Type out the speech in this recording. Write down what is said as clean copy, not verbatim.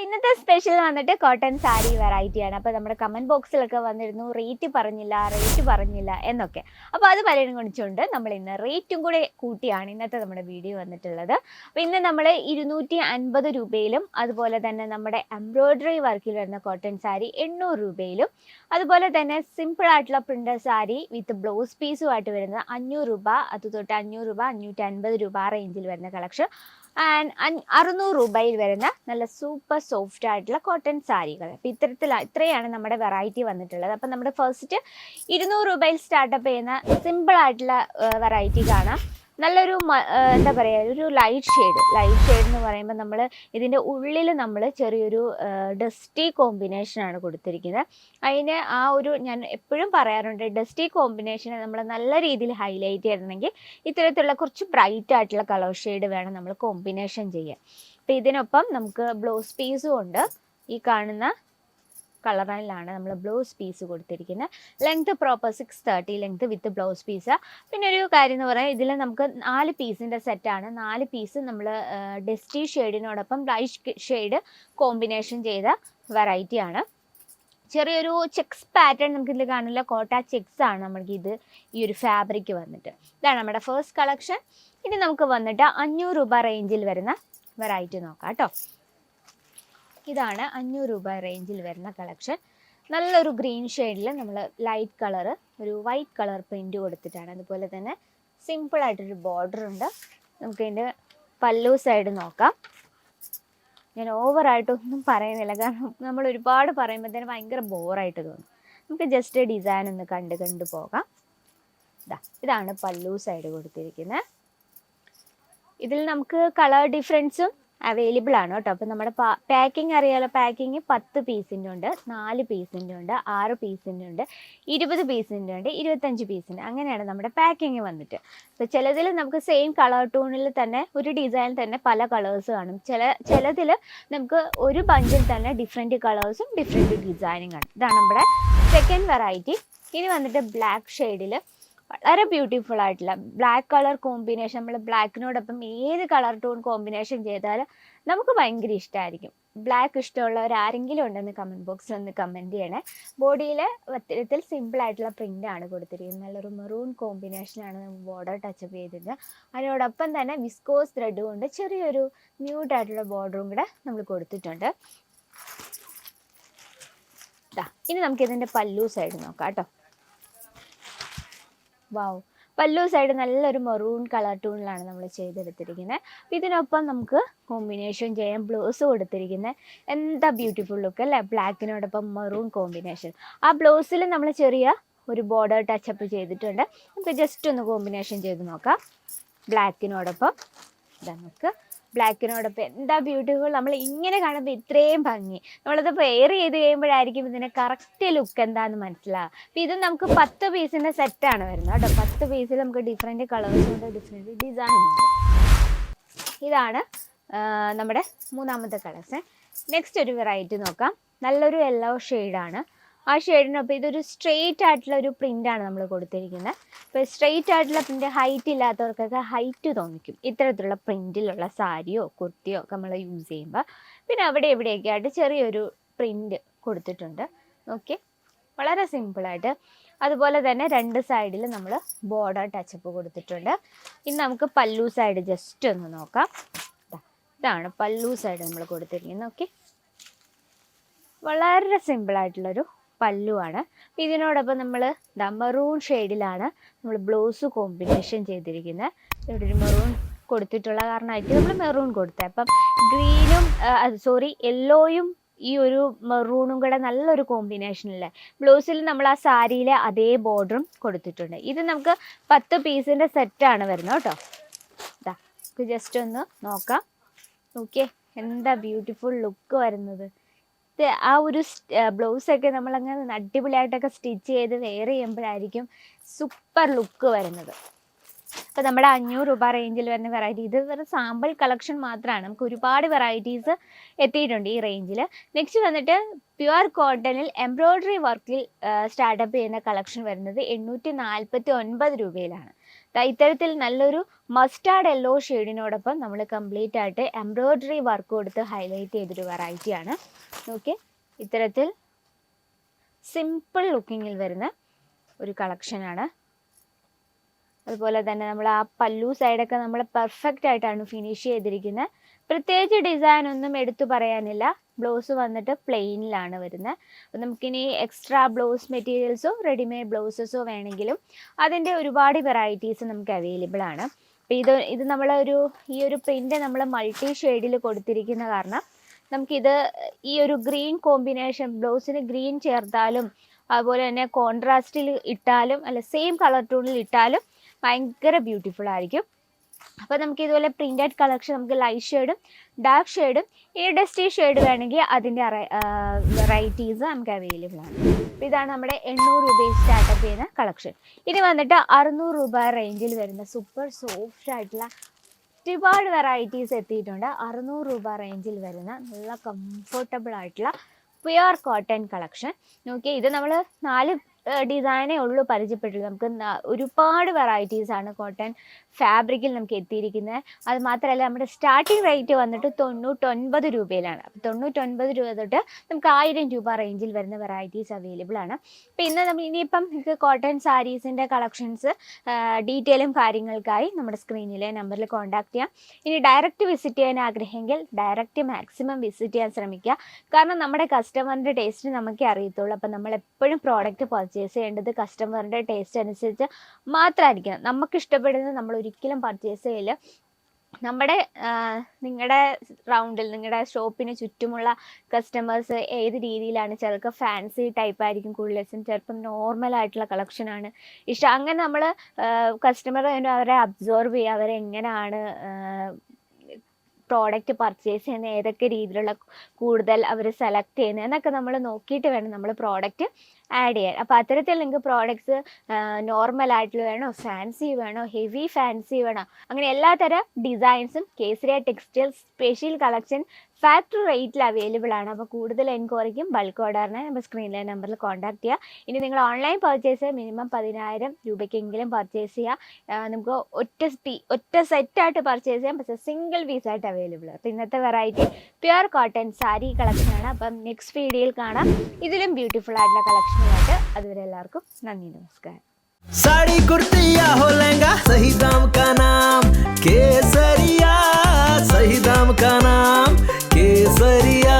ഇന്നത്തെ സ്പെഷ്യൽ വന്നിട്ട് കോട്ടൺ സാരി വെറൈറ്റിയാണ്. അപ്പോൾ നമ്മുടെ കമൻറ്റ് ബോക്സിലൊക്കെ വന്നിരുന്നു റേറ്റ് പറഞ്ഞില്ല എന്നൊക്കെ. അപ്പോൾ അത് പരിഗണിച്ചുകൊണ്ട് നമ്മൾ ഇന്ന് റേറ്റും കൂടെ കൂട്ടിയാണ് ഇന്നത്തെ നമ്മുടെ വീഡിയോ വന്നിട്ടുള്ളത്. അപ്പോൾ ഇന്ന് നമ്മൾ 250 രൂപയിലും അതുപോലെ തന്നെ നമ്മുടെ എംബ്രോയ്ഡറി വർക്കിൽ വരുന്ന കോട്ടൺ സാരി 800 രൂപയിലും അതുപോലെ തന്നെ സിമ്പിൾ ആയിട്ടുള്ള പ്രിൻ്റഡ് സാരി വിത്ത് ബ്ലൗസ് പീസുമായിട്ട് വരുന്നത് 500 രൂപ, അത് തൊട്ട് 500 രൂപ, 550 രൂപ റേഞ്ചിൽ വരുന്ന കളക്ഷൻ ആൻഡ് 600 രൂപയിൽ വരുന്ന നല്ല സൂപ്പർ സോഫ്റ്റ് ആയിട്ടുള്ള കോട്ടൺ സാരികൾ. അപ്പോൾ ഇത്രയാണ് നമ്മുടെ വെറൈറ്റി വന്നിട്ടുള്ളത്. അപ്പം നമ്മുടെ ഫസ്റ്റ് 200 രൂപയിൽ സ്റ്റാർട്ടപ്പ് ചെയ്യുന്ന സിമ്പിൾ ആയിട്ടുള്ള വെറൈറ്റി കാണാം. നല്ലൊരു എന്താ പറയുക, ഒരു ലൈറ്റ് ഷെയ്ഡ് എന്ന് പറയുമ്പോൾ നമ്മൾ ഇതിൻ്റെ ഉള്ളിൽ നമ്മൾ ചെറിയൊരു ഡസ്റ്റി കോമ്പിനേഷനാണ് കൊടുത്തിരിക്കുന്നത്. അതിന് ആ ഒരു ഞാൻ എപ്പോഴും പറയാറുണ്ട്, ഡസ്റ്റി കോമ്പിനേഷനെ നമ്മൾ നല്ല രീതിയിൽ ഹൈലൈറ്റ് ചെയ്യണമെങ്കിൽ ഇത്തരത്തിലുള്ള കുറച്ച് ബ്രൈറ്റ് ആയിട്ടുള്ള കളർ ഷെയ്ഡ് വേണം നമ്മൾ കോമ്പിനേഷൻ ചെയ്യാൻ. അപ്പോൾ ഇതിനൊപ്പം നമുക്ക് ബ്ലൗസ് പീസും ഉണ്ട്. ഈ കാണുന്ന കളറിലാണ് നമ്മൾ ബ്ലൗസ് പീസ് കൊടുത്തിരിക്കുന്നത്. Length proper 630 length with blouse piece. പിന്നെ ഒരു കാര്യം എന്ന് പറയാൻ, ഇതിൽ നമുക്ക് 4 പീസിൻ്റെ സെറ്റാണ്. 4 പീസ് നമ്മൾ ഡസ്റ്റി ഷെയ്ഡിനോടൊപ്പം ലൈറ്റ് ഷെയ്ഡ് കോമ്പിനേഷൻ ചെയ്ത വെറൈറ്റിയാണ്. ചെറിയൊരു ചെക്സ് പാറ്റേൺ നമുക്കിതിൽ കാണില്ല, കോട്ട ചെക്സ് ആണ് നമുക്ക് ഈ ഒരു ഫാബ്രിക് വന്നിട്ട്. ഇതാണ് നമ്മുടെ ഫസ്റ്റ് കളക്ഷൻ. ഇനി നമുക്ക് വന്നിട്ട് 500 രൂപ റേഞ്ചിൽ വരുന്ന വെറൈറ്റി നോക്കാം കേട്ടോ. ഇതാണ് 500 രൂപ റേഞ്ചിൽ വരുന്ന കളക്ഷൻ. നല്ലൊരു ഗ്രീൻ ഷെയ്ഡിൽ നമ്മൾ ലൈറ്റ് കളർ ഒരു വൈറ്റ് കളർ പ്രിൻറ്റ് കൊടുത്തിട്ടാണ്. അതുപോലെ തന്നെ സിമ്പിളായിട്ടൊരു ബോർഡർ ഉണ്ട്. നമുക്കതിൻ്റെ പല്ലു സൈഡ് നോക്കാം. ഞാൻ ഓവറായിട്ടൊന്നും പറയുന്നില്ല, കാരണം നമ്മൾ ഒരുപാട് പറയുമ്പോഴത്തേന് ഭയങ്കര ബോറായിട്ട് തോന്നും. നമുക്ക് ജസ്റ്റ് ഡിസൈൻ ഒന്ന് കണ്ട് പോകാം. ഇതാണ് പല്ലു സൈഡ് കൊടുത്തിരിക്കുന്നത്. ഇതിൽ നമുക്ക് കളർ ഡിഫറൻസും അവൈലബിൾ ആണ് കേട്ടോ. അപ്പോൾ നമ്മുടെ പാക്കിംഗ് അറിയാലോ, പാക്കിങ് 10 പീസിൻ്റെ ഉണ്ട്, 4 പീസിൻ്റെ ഉണ്ട്, 6 പീസിൻ്റെ ഉണ്ട്, 20 പീസിൻ്റെ ഉണ്ട്, 25 പീസിൻ്റെ, അങ്ങനെയാണ് നമ്മുടെ പാക്കിങ് വന്നിട്ട്. അപ്പോൾ ചിലതിൽ നമുക്ക് സെയിം കളർ ടൂണിൽ തന്നെ ഒരു ഡിസൈൻ തന്നെ പല കളേഴ്സ് കാണും. ചിലതിൽ നമുക്ക് ഒരു ബഞ്ചിൽ തന്നെ ഡിഫറെൻറ്റ് കളേഴ്സും ഡിഫറെൻറ്റ് ഡിസൈനും കാണും. ഇതാണ് നമ്മുടെ സെക്കൻഡ് വെറൈറ്റി. ഇനി വന്നിട്ട് ബ്ലാക്ക് ഷെയ്ഡിൽ വളരെ ബ്യൂട്ടിഫുൾ ആയിട്ടുള്ള ബ്ലാക്ക് കളർ കോമ്പിനേഷൻ. നമ്മൾ ബ്ലാക്കിനോടൊപ്പം ഏത് കളർ ടോൺ കോമ്പിനേഷൻ ചെയ്താലും നമുക്ക് ഭയങ്കര ഇഷ്ടമായിരിക്കും. ബ്ലാക്ക് ഇഷ്ടമുള്ളവർ ആരെങ്കിലും ഉണ്ടെന്ന് കമൻറ്റ് ബോക്സിൽ ഒന്ന് കമൻറ്റ് ചെയ്യണേ. ബോഡിയിൽ ഇത്തരത്തിൽ സിമ്പിളായിട്ടുള്ള പ്രിൻ്റാണ് കൊടുത്തിരിക്കുന്നത്. നല്ലൊരു മെറൂൺ കോമ്പിനേഷനാണ് ബോർഡർ ടച്ചപ്പ് ചെയ്തിരുന്നത്. അതിനോടൊപ്പം തന്നെ വിസ്കോസ് ത്രെഡ് കൊണ്ട് ചെറിയൊരു മ്യൂട്ടായിട്ടുള്ള ബോർഡറും കൂടെ നമ്മൾ കൊടുത്തിട്ടുണ്ട്. ഇനി നമുക്കിതിൻ്റെ പല്ലു സൈഡ് നോക്കാം കേട്ടോ. വാവ്, പല്ലു സൈഡ് നല്ലൊരു മെറൂൺ കളർ ടൂണിലാണ് നമ്മൾ ചെയ്തെടുത്തിരിക്കുന്നത്. ഇതിനൊപ്പം നമുക്ക് കോമ്പിനേഷൻ ചെയ്യാൻ ബ്ലൗസ് കൊടുത്തിരിക്കുന്നത്. എന്താ ബ്യൂട്ടിഫുൾ ലുക്ക് അല്ലേ, ബ്ലാക്കിനോടൊപ്പം മെറൂൺ കോമ്പിനേഷൻ. ആ ബ്ലൗസിൽ നമ്മൾ ചെറിയ ഒരു ബോർഡർ ടച്ചപ്പ് ചെയ്തിട്ടുണ്ട്. നമുക്ക് ജസ്റ്റ് ഒന്ന് കോമ്പിനേഷൻ ചെയ്ത് നോക്കാം. ബ്ലാക്കിനോടൊപ്പം നമുക്ക് ബ്ലാക്കിനോടൊപ്പം എന്താ ബ്യൂട്ടിഫുൾ. നമ്മൾ ഇങ്ങനെ കാണുമ്പോൾ ഇത്രയും ഭംഗി, നമ്മളത് വെയർ ചെയ്ത് കഴിയുമ്പോഴായിരിക്കും ഇതിൻ്റെ കറക്റ്റ് ലുക്ക് എന്താണെന്ന് മനസ്സിലാവുക. അപ്പോൾ ഇത് നമുക്ക് 10 പീസിൻ്റെ സെറ്റാണ് വരുന്നത് കേട്ടോ. 10 പീസിൽ നമുക്ക് ഡിഫറെൻറ്റ് കളേഴ്സ് ഉണ്ട്, ഡിഫറെൻറ്റ് ഡിസൈൻ ഉണ്ട്. ഇതാണ് നമ്മുടെ മൂന്നാമത്തെ കളക്ഷൻ. നെക്സ്റ്റ് ഒരു വെറൈറ്റി നോക്കാം. നല്ലൊരു യെല്ലോ ഷെയ്ഡാണ്. ആ ഷെയ്ഡിനൊപ്പം ഇതൊരു സ്ട്രെയിറ്റ് ആയിട്ടുള്ള ഒരു പ്രിൻ്റാണ് നമ്മൾ കൊടുത്തിരിക്കുന്നത്. ഇപ്പോൾ സ്ട്രെയിറ്റ് ആയിട്ടുള്ള പ്രിൻ്റ് ഹൈറ്റ് ഇല്ലാത്തവർക്കൊക്കെ ഹൈറ്റ് തോന്നിക്കും ഇത്തരത്തിലുള്ള പ്രിൻറ്റിലുള്ള സാരിയോ കുർത്തിയോ ഒക്കെ നമ്മൾ യൂസ് ചെയ്യുമ്പോൾ. പിന്നെ അവിടെ എവിടെയൊക്കെ ആയിട്ട് ചെറിയൊരു പ്രിൻ്റ് കൊടുത്തിട്ടുണ്ട്. ഓക്കെ, വളരെ സിമ്പിളായിട്ട്. അതുപോലെ തന്നെ 2 സൈഡിൽ നമ്മൾ ബോർഡർ ടച്ചപ്പ് കൊടുത്തിട്ടുണ്ട്. ഇനി നമുക്ക് പല്ലു സൈഡ് ജസ്റ്റ് ഒന്ന് നോക്കാം. ഇതാണ് പല്ലു സൈഡ് നമ്മൾ കൊടുത്തിരിക്കുന്നത്. ഓക്കെ, വളരെ സിമ്പിളായിട്ടുള്ളൊരു പല്ലുവാണ്. ഇതിനോടൊപ്പം നമ്മൾ മെറൂൺ ഷെയ്ഡിലാണ് നമ്മൾ ബ്ലൗസ് കോമ്പിനേഷൻ ചെയ്തിരിക്കുന്നത്. ഇവിടെ ഒരു മെറൂൺ കൊടുത്തിട്ടുള്ള കാരണമായിട്ട് നമ്മൾ മെറൂൺ കൊടുത്തത്. അപ്പം ഗ്രീനും യെല്ലോയും ഈ ഒരു മെറൂണും കൂടെ നല്ലൊരു കോമ്പിനേഷനല്ലേ. ബ്ലൗസിൽ നമ്മൾ ആ സാരിയിലെ അതേ ബോർഡറും കൊടുത്തിട്ടുണ്ട്. ഇത് നമുക്ക് 10 പീസിൻ്റെ സെറ്റാണ് വരുന്നത് കേട്ടോ. ജസ്റ്റ് ഒന്ന് നോക്കാം. നോക്കിയേ എന്താ ബ്യൂട്ടിഫുൾ ലുക്ക് വരുന്നത്. ആ ഒരു ബ്ലൗസൊക്കെ നമ്മളങ്ങനെ അടിപൊളിയായിട്ടൊക്കെ സ്റ്റിച്ച് ചെയ്ത് വെയർ ചെയ്യുമ്പോഴായിരിക്കും സൂപ്പർ ലുക്ക് വരുന്നത്. അപ്പോൾ നമ്മുടെ 500 രൂപ റേഞ്ചിൽ വരുന്ന വെറൈറ്റി, ഇത് വെറും സാമ്പിൾ കളക്ഷൻ മാത്രമാണ്. നമുക്ക് ഒരുപാട് വെറൈറ്റീസ് എത്തിയിട്ടുണ്ട് ഈ റേഞ്ചിൽ. നെക്സ്റ്റ് വന്നിട്ട് പ്യുവർ കോട്ടണിൽ എംബ്രോയ്ഡറി വർക്കിൽ സ്റ്റാർട്ടപ്പ് ചെയ്യുന്ന കളക്ഷൻ വരുന്നത് 849 രൂപയിലാണ്. ഇത്തരത്തിൽ നല്ലൊരു മസ്റ്റാർഡ് യെല്ലോ ഷെയ്ഡിനോടൊപ്പം നമ്മൾ കംപ്ലീറ്റ് ആയിട്ട് എംബ്രോയ്ഡറി വർക്ക് കൊടുത്ത് ഹൈലൈറ്റ് ചെയ്തൊരു വെറൈറ്റിയാണ്. ഓക്കെ, ഇത്തരത്തിൽ സിമ്പിൾ ലുക്കിങ്ങിൽ വരുന്ന ഒരു കളക്ഷനാണ്. അതുപോലെ തന്നെ നമ്മൾ ആ പല്ലു സൈഡൊക്കെ നമ്മൾ പെർഫെക്റ്റ് ആയിട്ടാണ് ഫിനിഷ് ചെയ്തിരിക്കുന്നത്. പ്രത്യേകിച്ച് ഡിസൈൻ ഒന്നും എടുത്തു പറയാനില്ല. ബ്ലൗസ് വന്നിട്ട് പ്ലെയിനിലാണ് വരുന്നത്. അപ്പം നമുക്കിനി എക്സ്ട്രാ ബ്ലൗസ് മെറ്റീരിയൽസോ റെഡിമെയ്ഡ് ബ്ലൗസസോ വേണമെങ്കിലും അതിൻ്റെ ഒരുപാട് വെറൈറ്റീസ് നമുക്ക് അവൈലബിൾ ആണ്. അപ്പോൾ ഇത് ഈ ഒരു പ്രിൻ്റ് നമ്മൾ മൾട്ടി ഷെയ്ഡിൽ കൊടുത്തിരിക്കുന്ന കാരണം നമുക്കിത് ഈ ഒരു ഗ്രീൻ കോമ്പിനേഷൻ, ബ്ലൗസിന് ഗ്രീൻ ചേർത്താലും അതുപോലെ തന്നെ കോൺട്രാസ്റ്റിൽ ഇട്ടാലും അല്ല സെയിം കളർ ടൂണിൽ ഇട്ടാലും ഭയങ്കര ബ്യൂട്ടിഫുൾ ആയിരിക്കും. അപ്പോൾ നമുക്ക് ഇതുപോലെ പ്രിൻറ്റഡ് കളക്ഷൻ നമുക്ക് ലൈറ്റ് ഷെയ്ഡും ഡാർക്ക് ഷെയ്ഡും ഈ ഡസ്റ്റി ഷെയ്ഡ് വേണമെങ്കിൽ അതിൻ്റെ വെറൈറ്റീസ് നമുക്ക് അവൈലബിൾ ആണ്. അപ്പോൾ ഇതാണ് നമ്മുടെ 800 രൂപയിൽ സ്റ്റാർട്ടപ്പ് ചെയ്യുന്ന കളക്ഷൻ. ഇനി വന്നിട്ട് 600 രൂപ റേഞ്ചിൽ വരുന്ന സൂപ്പർ സോഫ്റ്റ് ആയിട്ടുള്ള ഒരുപാട് വെറൈറ്റീസ് എത്തിയിട്ടുണ്ട്. 600 രൂപ റേഞ്ചിൽ വരുന്ന നല്ല കംഫർട്ടബിൾ ആയിട്ടുള്ള പ്യുർ കോട്ടൺ കളക്ഷൻ. നോക്കി, ഇത് നമ്മൾ 4 ഡിസൈനേ ഉള്ളൂ പരിചയപ്പെട്ടുള്ളൂ. നമുക്ക് ഒരുപാട് വെറൈറ്റീസാണ് കോട്ടൺ ഫാബ്രിക്കിൽ നമുക്ക് എത്തിയിരിക്കുന്നത്. അത് മാത്രമല്ല നമ്മുടെ സ്റ്റാർട്ടിംഗ് റേറ്റ് വന്നിട്ട് 99 രൂപയിലാണ്. അപ്പോൾ 99 രൂപ തൊട്ട് നമുക്ക് 1000 രൂപ റേഞ്ചിൽ വരുന്ന വെറൈറ്റീസ് അവൈലബിൾ ആണ്. അപ്പോൾ ഇനിയിപ്പം നിങ്ങൾക്ക് കോട്ടൺ സാരീസിൻ്റെ കളക്ഷൻസ് ഡീറ്റെയിലും കാര്യങ്ങൾക്കായി നമ്മുടെ സ്ക്രീനിലെ നമ്പറിൽ കോൺടാക്ട് ചെയ്യാം. ഇനി ഡയറക്റ്റ് വിസിറ്റ് ചെയ്യാൻ ആഗ്രഹമെങ്കിൽ ഡയറക്റ്റ് മാക്സിമം വിസിറ്റ് ചെയ്യാൻ ശ്രമിക്കുക. കാരണം നമ്മുടെ കസ്റ്റമറിൻ്റെ ടേസ്റ്റ് നമുക്കേ അറിയത്തുള്ളൂ. അപ്പോൾ നമ്മൾ എപ്പോഴും പ്രോഡക്റ്റ് പർച്ചേസ് ചെയ്യേണ്ടത് കസ്റ്റമറിൻ്റെ ടേസ്റ്റ് അനുസരിച്ച് മാത്രമായിരിക്കണം. നമുക്ക് ഇഷ്ടപ്പെടുന്നത് നമ്മൾ ഒരിക്കലും പർച്ചേസ് ചെയ്യില്ല. നിങ്ങളുടെ റൗണ്ടിൽ നിങ്ങളുടെ ഷോപ്പിന് ചുറ്റുമുള്ള കസ്റ്റമേഴ്സ് ഏത് രീതിയിലാണ്, ചിലർക്ക് ഫാൻസി ടൈപ്പ് ആയിരിക്കും കൂടുതലും, ചിലപ്പം നോർമലായിട്ടുള്ള കളക്ഷനാണ് ഇഷ്ടം. അങ്ങനെ നമ്മൾ കസ്റ്റമർ അവരെ അബ്സോർവ് ചെയ്യുക, അവരെങ്ങനെയാണ് പ്രോഡക്റ്റ് പർച്ചേസ് ചെയ്യുന്ന, ഏതൊക്കെ രീതിയിലുള്ള കൂടുതൽ അവർ സെലക്ട് ചെയ്യുന്നത് എന്നൊക്കെ നമ്മൾ നോക്കിയിട്ട് വേണം നമ്മൾ പ്രോഡക്റ്റ് ആഡ് ചെയ്യാൻ. അപ്പോൾ അത്തരത്തിൽ നിങ്ങൾക്ക് പ്രോഡക്റ്റ്സ് നോർമലായിട്ടുള്ള വേണോ, ഫാൻസി വേണോ, ഹെവി ഫാൻസി വേണോ, അങ്ങനെ എല്ലാത്തരം ഡിസൈൻസും Kesariya textiles special collection factory റേറ്റിൽ അവൈലബിൾ ആണ്. അപ്പോൾ കൂടുതൽ എൻക്വയറിക്കും ബൾക്ക് ഓർഡറിനെ നമ്മൾ സ്ക്രീനിലെ നമ്പറിൽ കോൺടാക്ട് ചെയ്യുക. ഇനി നിങ്ങൾ ഓൺലൈൻ പർച്ചേസ് മിനിമം 10,000 രൂപയ്ക്കെങ്കിലും പർച്ചേസ് ചെയ്യുക. നമുക്ക് ഒറ്റ സെറ്റായിട്ട് പർച്ചേസ് ചെയ്യാം, പക്ഷേ സിംഗിൾ പീസായിട്ട് അവൈലബിൾ. അപ്പോൾ ഇന്നത്തെ വെറൈറ്റി പ്യുർ കോട്ടൺ സാരി കളക്ഷനാണ്. അപ്പം നെക്സ്റ്റ് വീഡിയോയിൽ കാണാം ഇതിലും ബ്യൂട്ടിഫുൾ ആയിട്ടുള്ള കളക്ഷനുമായിട്ട്. അതുവരെ എല്ലാവർക്കും നന്ദി, നമസ്കാരം. साड़ी कुर्ती या हो लहंगा, सही दाम का नाम केसरिया, सही दाम का नाम केसरिया.